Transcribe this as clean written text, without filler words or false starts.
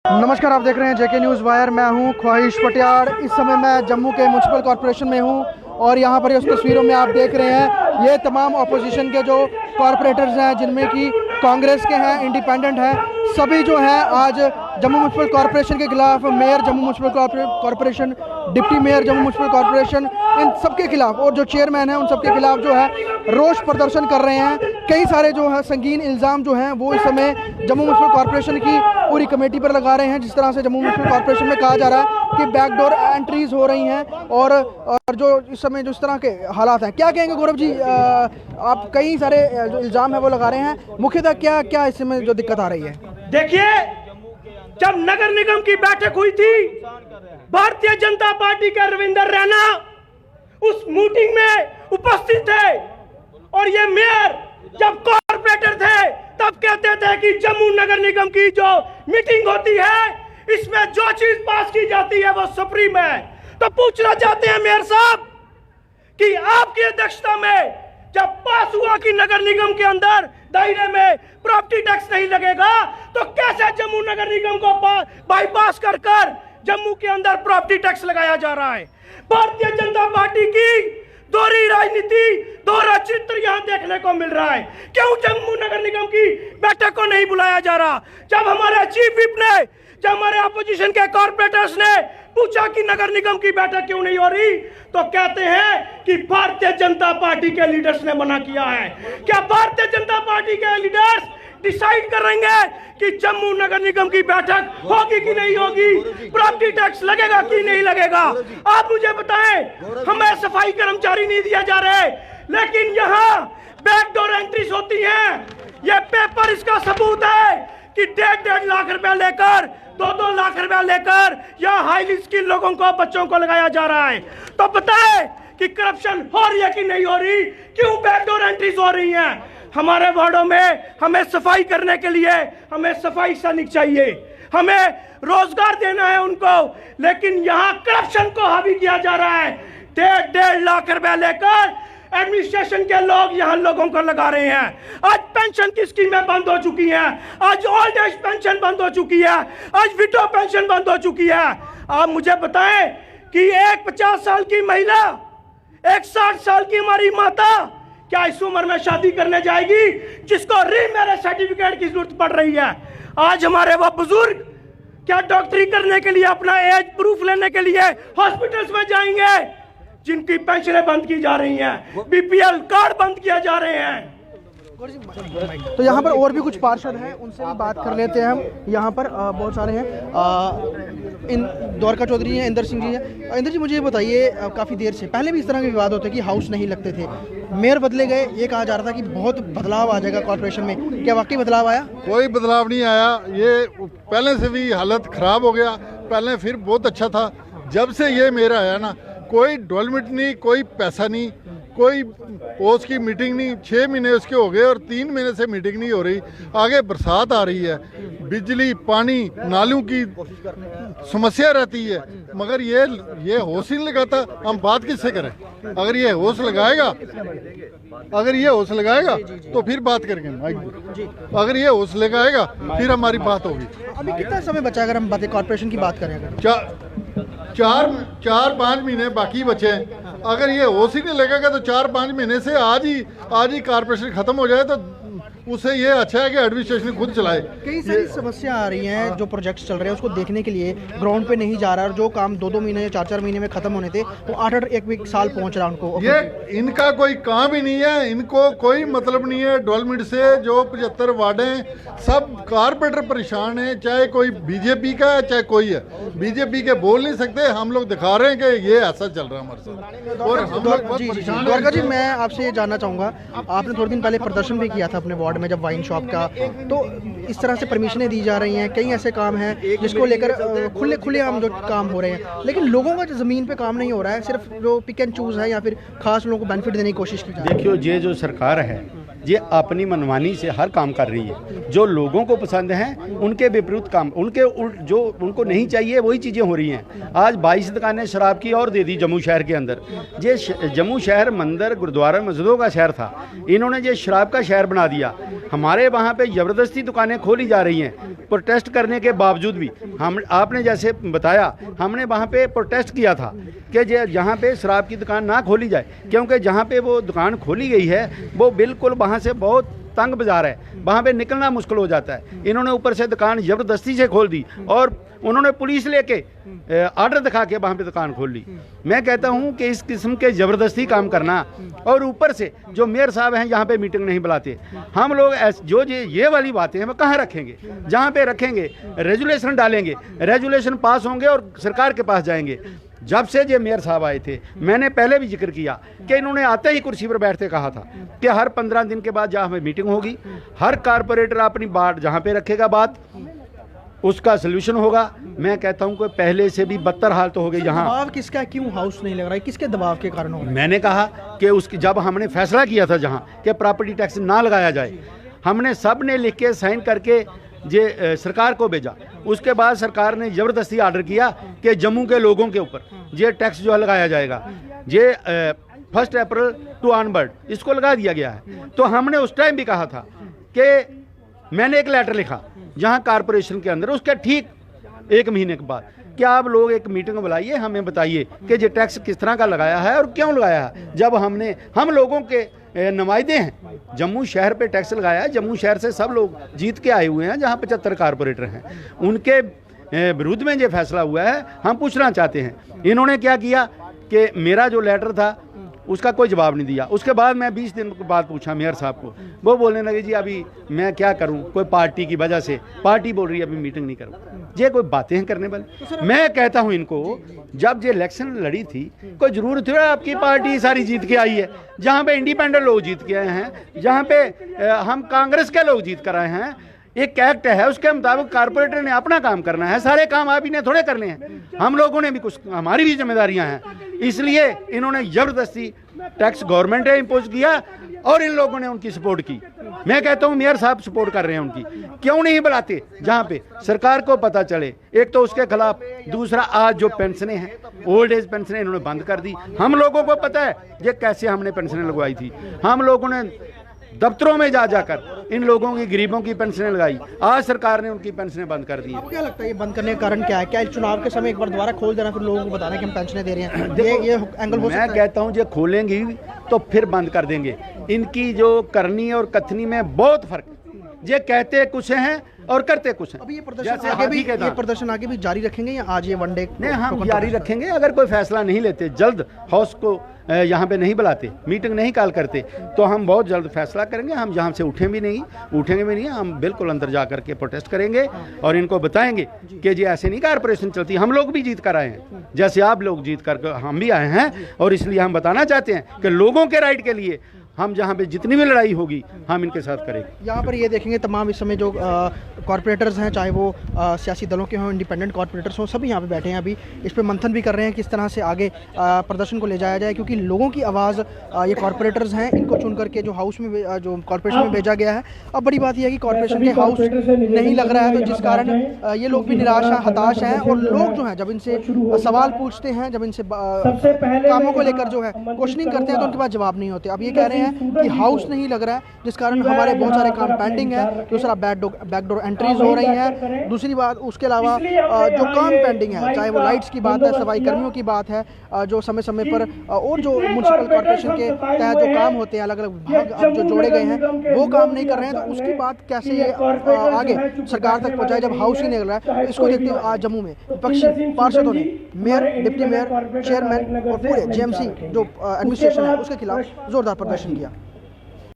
नमस्कार, आप देख रहे हैं जेके न्यूज़ वायर। मैं हूं ख्वाहिश पटियाड़। इस समय मैं जम्मू के म्यूनसिपल कॉरपोरेशन में हूं और यहां पर उस तस्वीरों में आप देख रहे हैं ये तमाम अपोजिशन के जो कॉरपोरेटर्स हैं, जिनमें कि कांग्रेस के हैं, इंडिपेंडेंट हैं, सभी जो हैं आज जम्मू म्यूनसिपल कॉरपोरेशन के खिलाफ, mayor Jammu municipal corporation, deputy mayor Jammu municipal corporation, इन सबके खिलाफ और जो चेयरमैन हैं उन सबके खिलाफ जो है रोष प्रदर्शन कर रहे हैं। कई सारे जो है संगीन इल्ज़ाम जो हैं वो इस समय जम्मू म्यूनसिपल कॉरपोरेशन की पूरी कमेटी पर लगा रहे हैं। जिस तरह से जम्मू म्यूनसिपल कॉरपोरेशन में कहा जा रहा है कि बैकडोर एंट्रीज हो रही हैं और जो इस समय जो इस तरह के हालात हैं, क्या कहेंगे गौरव जी? आप कई सारे जो इल्ज़ाम है वो लगा रहे हैं, मुख्यतः क्या क्या इसमें जो दिक्कत आ रही है? देखिए, जब नगर निगम की बैठक हुई थी, भारतीय जनता पार्टी के रविंदर रैना उस मीटिंग में उपस्थित थे और ये मेयर जब कॉर्पोरेटर थे तब कहते थे कि जम्मू नगर निगम की जो मीटिंग होती है इसमें जो चीज पास की जाती है वो सुप्रीम है। तो पूछना चाहते हैं मेयर साहब कि आपकी अध्यक्षता में जब पास हुआ कि नगर निगम के अंदर दायरे में प्रॉपर्टी टैक्स नहीं लगेगा, तो कैसे जम्मू नगर निगम को बाईपास कर जम्मू के अंदर प्रॉपर्टी टैक्स लगाया जा रहा है? भारतीय जनता पार्टी की दोहरी राजनीति, दोहरा चित्र यहां देखने को मिल रहा है। क्यों जम्मू नगर निगम की बैठक को नहीं बुलाया जा रहा? जब हमारे चीफ विप ने, जब हमारे अपोजिशन के कॉर्पोरेटर्स ने पूछा कि नगर निगम की बैठक क्यों नहीं हो रही, तो कहते हैं कि भारतीय जनता पार्टी के लीडर्स ने मना किया है। क्या भारतीय जनता पार्टी के लीडर्स डिसाइड करेंगे कि जम्मू नगर निगम की बैठक होगी कि नहीं होगी, प्रॉपर्टी टैक्स लगेगा कि नहीं लगेगा? आप मुझे बताएं, हमें सफाई कर्मचारी नहीं दिया जा रहे, लेकिन यहाँ बैकडोर एंट्रीज होती हैं। ये पेपर इसका सबूत है कि 1.5 लाख रुपया लेकर, 2-2 लाख रुपया लेकर यहाँ हाईली स्किल लोगों को, बच्चों को लगाया जा रहा है। तो बताएं कि करप्शन हो रही है कि नहीं हो रही? क्यों बैकडोर एंट्रीज हो रही हैं? हमारे वार्डों में हमें सफाई करने के लिए हमें सफाई सैनिक चाहिए, हमें रोजगार देना है उनको, लेकिन यहाँ करप्शन को हावी किया जा रहा है। 1.5 लाख रुपया लेकर एडमिनिस्ट्रेशन के लोग यहाँ लोगों को लगा रहे हैं। आज पेंशन की स्कीमें बंद हो चुकी हैं, आज ओल्ड एज पेंशन बंद हो चुकी है, आज विडो पेंशन बंद हो चुकी है। आप मुझे बताएं कि एक 50 साल की महिला, एक 60 साल की हमारी माता क्या इस उम्र में शादी करने जाएगी जिसको रीमैरिज सर्टिफिकेट की जरूरत पड़ रही है? आज हमारे वो बुजुर्ग क्या डॉक्टरी करने के लिए, अपना एज प्रूफ लेने के लिए हॉस्पिटल्स में जाएंगे जिनकी पेंशनें बंद की जा रही हैं, बीपीएल कार्ड बंद किए जा रहे हैं? तो यहाँ पर और भी कुछ पार्षद हैं, उनसे भी बात कर लेते हैं हम। यहाँ पर बहुत सारे हैं, इन द्वारका चौधरी हैं, इंदर सिंह जी हैं। इंदर जी, मुझे ये बताइए, काफ़ी देर से पहले भी इस तरह के विवाद होते कि हाउस नहीं लगते थे, मेयर बदले गए, ये कहा जा रहा था कि बहुत बदलाव आ जाएगा कॉर्पोरेशन में। क्या वाकई बदलाव आया? कोई बदलाव नहीं आया। ये पहले से भी हालत ख़राब हो गया। पहले फिर बहुत अच्छा था, जब से ये मेयर आया ना, कोई डेवलपमेंट नहीं, कोई पैसा नहीं, कोई पोस्ट की मीटिंग नहीं। 6 महीने उसके हो गए और 3 महीने से मीटिंग नहीं हो रही। आगे बरसात आ रही है, बिजली, पानी, नालियों की समस्या रहती है, मगर ये होश नहीं लगाता। हम बात किससे करें? अगर ये होश लगाएगा, तो फिर बात करेंगे। अगर ये होश लगाएगा फिर हमारी बात होगी। अभी कितना समय बचा अगर हम बातें कॉर्पोरेशन की बात करें? अगर 4-5 महीने बाकी बचे हैं। अगर ये होश ही नहीं लगेगा तो 4-5 महीने से आज ही कॉर्पोरेशन खत्म हो जाए तो उससे ये अच्छा है कि एडमिनिस्ट्रेशन खुद चलाए। कई सारी समस्या आ रही हैं, जो प्रोजेक्ट्स चल रहे हैं उसको देखने के लिए ग्राउंड पे नहीं जा रहा है, और जो काम 2-2 महीने या 4-4 महीने में खत्म होने थे वो 8-8 साल पहुंच रहा है उनको। ये इनका कोई काम ही नहीं है, इनको कोई मतलब नहीं है डेवलपमेंट से। जो 75 वार्डें, सब कारपोरेटर परेशान हैं, चाहे कोई बीजेपी का है चाहे कोई है। बीजेपी के बोल नहीं सकते, हम लोग दिखा रहे हैं कि ये ऐसा चल रहा है हमारे साथ। और हम लोग बहुत परेशान हैं। द्वारका जी, मैं आपसे ये जानना चाहूँगा, आपने थोड़े दिन पहले प्रदर्शन भी किया था अपने वार्ड में जब वाइन शॉप का, तो इस तरह से परमिशनें दी जा रही हैं, कई ऐसे काम हैं जिसको लेकर खुले आम जो काम हो रहे हैं, लेकिन लोगों का ज़मीन पे काम नहीं हो रहा है, सिर्फ जो पिक एंड चूज़ है या फिर खास लोगों को बेनिफिट देने की कोशिश की जा रही है। देखियो, ये जो सरकार है ये अपनी मनमानी से हर काम कर रही है। जो लोगों को पसंद हैं उनके विपरीत काम, जो उनको नहीं चाहिए वही चीज़ें हो रही हैं। आज 22 दुकानें शराब की और दे दी जम्मू शहर के अंदर। ये जम्मू शहर मंदिर गुरुद्वारा मस्जिदों का शहर था, इन्होंने ये शराब का शहर बना दिया। हमारे वहाँ पे ज़बरदस्ती दुकानें खोली जा रही हैं प्रोटेस्ट करने के बावजूद भी। हम आपने जैसे बताया, हमने वहाँ पे प्रोटेस्ट किया था कि जहाँ पे शराब की दुकान ना खोली जाए, क्योंकि जहाँ पे वो दुकान खोली गई है वो बिल्कुल वहाँ से बहुत तंग बाजार है, वहाँ पे निकलना मुश्किल हो जाता है। इन्होंने ऊपर से दुकान ज़बरदस्ती से खोल दी और उन्होंने पुलिस लेके आर्डर दिखा के वहाँ पे दुकान खोल ली। मैं कहता हूँ कि इस किस्म के ज़बरदस्ती काम करना, और ऊपर से जो मेयर साहब हैं यहाँ पे मीटिंग नहीं बुलाते। हम लोग जो ये वाली बातें हैं वो कहाँ रखेंगे? जहाँ पे रखेंगे रेजुलेशन डालेंगे, रेजुलेशन पास होंगे और सरकार के पास जाएंगे। जब से ये मेयर साहब आए थे, मैंने पहले भी जिक्र किया कि इन्होंने आते ही कुर्सी पर बैठते कहा था कि हर 15 दिन के बाद जहाँ हमें मीटिंग होगी, हर कारपोरेटर अपनी बात जहाँ पे रखेगा बात, उसका सलूशन होगा। मैं कहता हूँ कि पहले से भी बदतर हाल तो हो गई यहाँ। दबाव किसका, क्यों हाउस नहीं लग रहा है, किसके दबाव के कारण हो रहा है? मैंने कहा कि उसकी जब हमने फैसला किया था जहाँ कि प्रॉपर्टी टैक्स ना लगाया जाए, हमने सब ने लिख के साइन करके ये सरकार को भेजा। उसके बाद सरकार ने ज़बरदस्ती आर्डर किया कि जम्मू के लोगों के ऊपर ये टैक्स जो है लगाया जाएगा। ये 1 अप्रैल टू ऑनवर्ड इसको लगा दिया गया है। तो हमने उस टाइम भी कहा था कि मैंने एक लेटर लिखा जहां कारपोरेशन के अंदर, उसके ठीक 1 महीने के बाद कि आप लोग एक मीटिंग बुलाइए, हमें बताइए कि ये टैक्स किस तरह का लगाया है और क्यों लगाया है। जब हम लोगों के नुमाइंदे हैं, जम्मू शहर पे टैक्स लगाया है। जम्मू शहर से सब लोग जीत के आए हुए हैं, जहां 75 कारपोरेटर हैं, उनके विरुद्ध में ये फैसला हुआ है। हम पूछना चाहते हैं इन्होंने क्या किया कि मेरा जो लेटर था उसका कोई जवाब नहीं दिया। उसके बाद मैं 20 दिन के बाद पूछा मेयर साहब को, वो बोलने लगे जी अभी मैं क्या करूं, कोई पार्टी की वजह से पार्टी बोल रही है अभी मीटिंग नहीं करूं। ये कोई बातें हैं करने वाले? मैं कहता हूं इनको, जब ये इलेक्शन लड़ी थी कोई जरूरत है आपकी पार्टी सारी जीत के आई है, जहां पे इंडिपेंडेंट लोग जीत के आए हैं, जहां पे हम कांग्रेस के लोग जीत कर आए हैं। एक एक्ट है, उसके मुताबिक कारपोरेटर ने अपना काम करना है, सारे काम आप ही ने थोड़े करने हैं, हम लोगों ने भी कुछ, हमारी भी जिम्मेदारियां हैं। इसलिए इन्होंने जबरदस्ती टैक्स गवर्नमेंट ने इम्पोज किया और इन लोगों ने उनकी सपोर्ट की। मैं कहता हूं मेयर साहब सपोर्ट कर रहे हैं उनकी, क्यों नहीं बुलाते जहां पे सरकार को पता चले? एक तो उसके खिलाफ, दूसरा आज जो पेंशनें हैं, ओल्ड एज पेंशनें इन्होंने बंद कर दी। हम लोगों को पता है ये कैसे हमने पेंशनें लगवाई थी, हम लोगों ने दफ्तरों में जाकर इन लोगों की, गरीबों की पेंशनें लगाई। आज सरकार ने उनकी पेंशनें बंद कर दी। आपको क्या लगता है ये बंद करने का कारण क्या है? क्या चुनाव के समय एक बार दोबारा खोल देना, फिर लोगों को बताना कि हम पेंशनें दे रहे हैं, ये एंगल हो सकता है? मैं कहता हूं ये खोलेंगी तो फिर बंद कर देंगे। इनकी जो करनी और कथनी में बहुत फर्क, ये कहते कुछ हैं और करते कुछ हैं। अभी ये प्रदर्शन आगे भी जारी रखेंगे या आज ये वनडे? नहीं, हम जारी रखेंगे। अगर कोई फैसला नहीं लेते, जल्द हाउस को यहाँ पे नहीं बुलाते, मीटिंग नहीं कॉल करते, तो हम बहुत जल्द फैसला करेंगे। हम यहाँ से उठेंगे भी नहीं, हम बिल्कुल अंदर जा करके प्रोटेस्ट करेंगे और इनको बताएंगे कि जी ऐसे नहीं कारपोरेशन चलती। हम लोग भी जीत कर आए हैं, जैसे आप लोग जीत कर हम भी आए हैं, और इसलिए हम बताना चाहते हैं कि लोगों के राइट के लिए हम जहाँ पे जितनी भी लड़ाई होगी हम इनके साथ करेंगे। यहाँ पर ये देखेंगे तमाम इस समय जो कॉर्पोरेटर्स हैं, चाहे वो सियासी दलों के हों, इंडिपेंडेंट कॉर्पोरेटर्स हों, सभी यहाँ पे बैठे हैं। अभी इस पे मंथन भी कर रहे हैं किस तरह से आगे प्रदर्शन को ले जाया जाए, क्योंकि लोगों की आवाज़ ये कॉर्पोरेटर्स हैं, इनको चुन करके जो हाउस में, जो कॉर्पोरेशन में भेजा गया है। अब बड़ी बात यह है कि कॉर्पोरेशन के हाउस नहीं लग रहा है, तो जिस कारण ये लोग भी निराश हैं, हताश हैं, और लोग जो हैं जब इनसे सवाल पूछते हैं, जब इनसे कामों को लेकर जो है क्वेश्चनिंग करते हैं, तो उनके पास जवाब नहीं होते। अब ये कह रहे हैं कि हाउस नहीं लग रहा है, जिस कारण हमारे बहुत सारे काम पेंडिंग है। दूसरा बैकडोर एंट्रीज हो रही हैं। दूसरी बात, उसके अलावा जो काम पेंडिंग है, चाहे वो लाइट्स की बात है, सफाई कर्मियों की बात है, जो समय समय पर और जो म्युनिसिपल कॉर्पोरेशन के तहत जो काम होते हैं, अलग अलग विभाग अब जो जोड़े गए हैं, वो काम नहीं कर रहे हैं। तो उसकी बात कैसे आगे सरकार तक पहुंचाए जब हाउस ही नहीं लग रहा है? इसको देखते हुए आज जम्मू में विपक्षी पार्षदों ने मेयर, डिप्टी मेयर, चेयरमैन और पूरे जेएमसी जो एडमिनिस्ट्रेशन है उसके खिलाफ जोरदार प्रदर्शन किया।